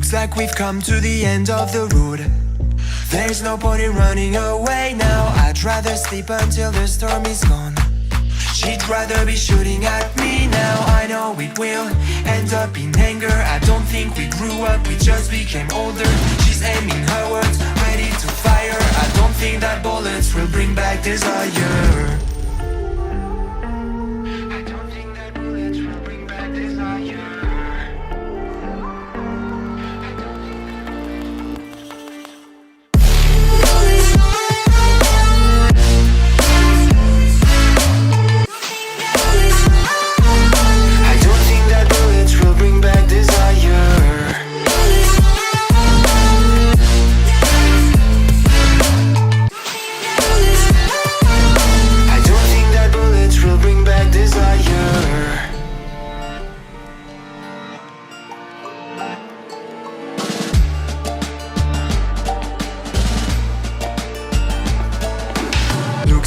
Looks like we've come to the end of the road. There's no point in running away now. I'd rather sleep until the storm is gone. She'd rather be shooting at me now. I know it will end up in anger. I don't think we grew up, we just became older. She's aiming her words, ready to fire. I don't think that bullets will bring back desire. I don't think that bullets will bring back desire.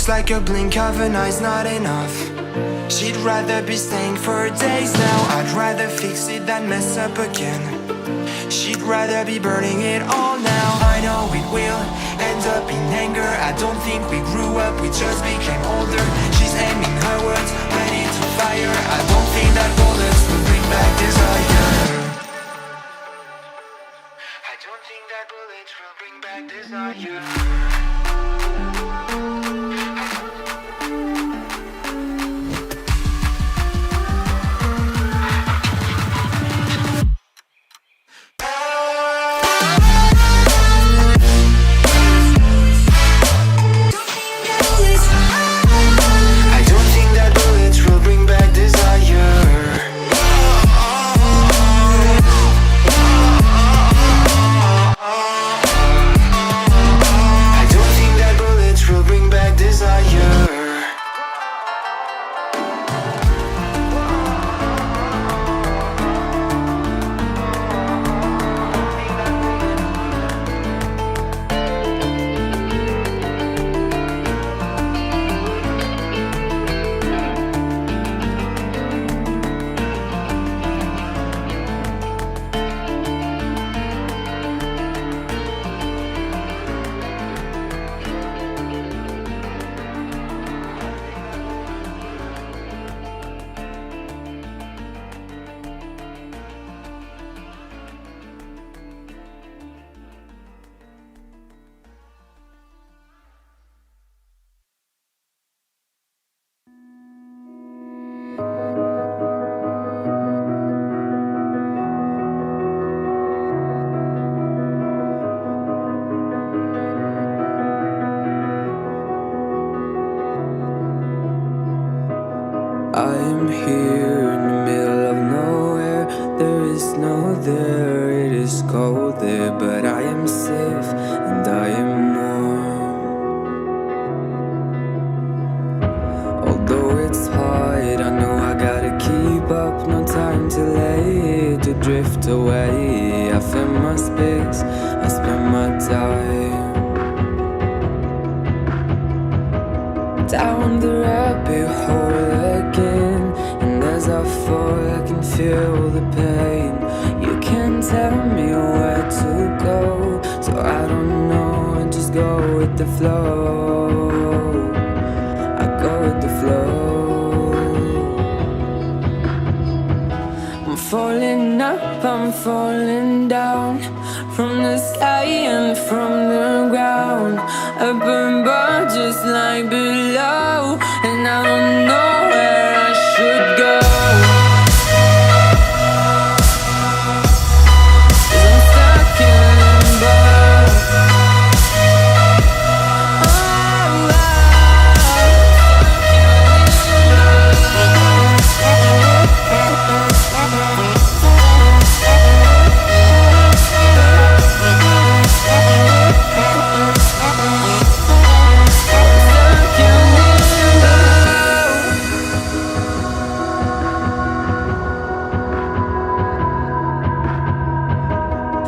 Like a blink of an eye's not enough. She'd rather be staying for days now. I'd rather fix it than mess up again. She'd rather be burning it all now. I know it will end up in anger. I don't think we grew up, we just became older. She's aiming her words, ready to fire. I don't think that bullets will bring back desire. I don't think that bullets will bring back desire. I am here in the middle of nowhere. There is no there, it is cold there. But I am safe and I am warm. Although it's hard, I know I gotta keep up. No time to late, to drift away. I fill my space, I spend my time down the rabbit hole again. And as I fall, I can feel the pain. You can't tell me where to go, so I don't know, I just go with the flow. I go with the flow. I'm falling up, I'm falling down, from the sky and from the ground. Up above just like below, and I don't know where I should go. 'Cause I'm stuck in limbo.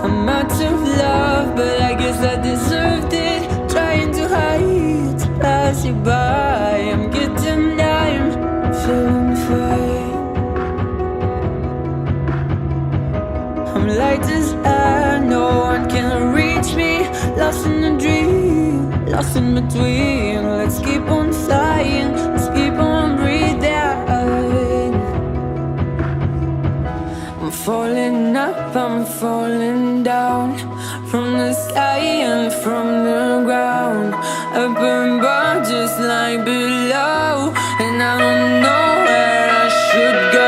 I'm out of love, but I guess I deserved it. Trying to hide, to pass you by. I'm getting down, feeling fine. I'm light as air. lost in between. Let's keep on flying, let's keep on breathing. I'm falling up, I'm falling down, from the sky and from the ground. Up above just like below, and I don't know where I should go.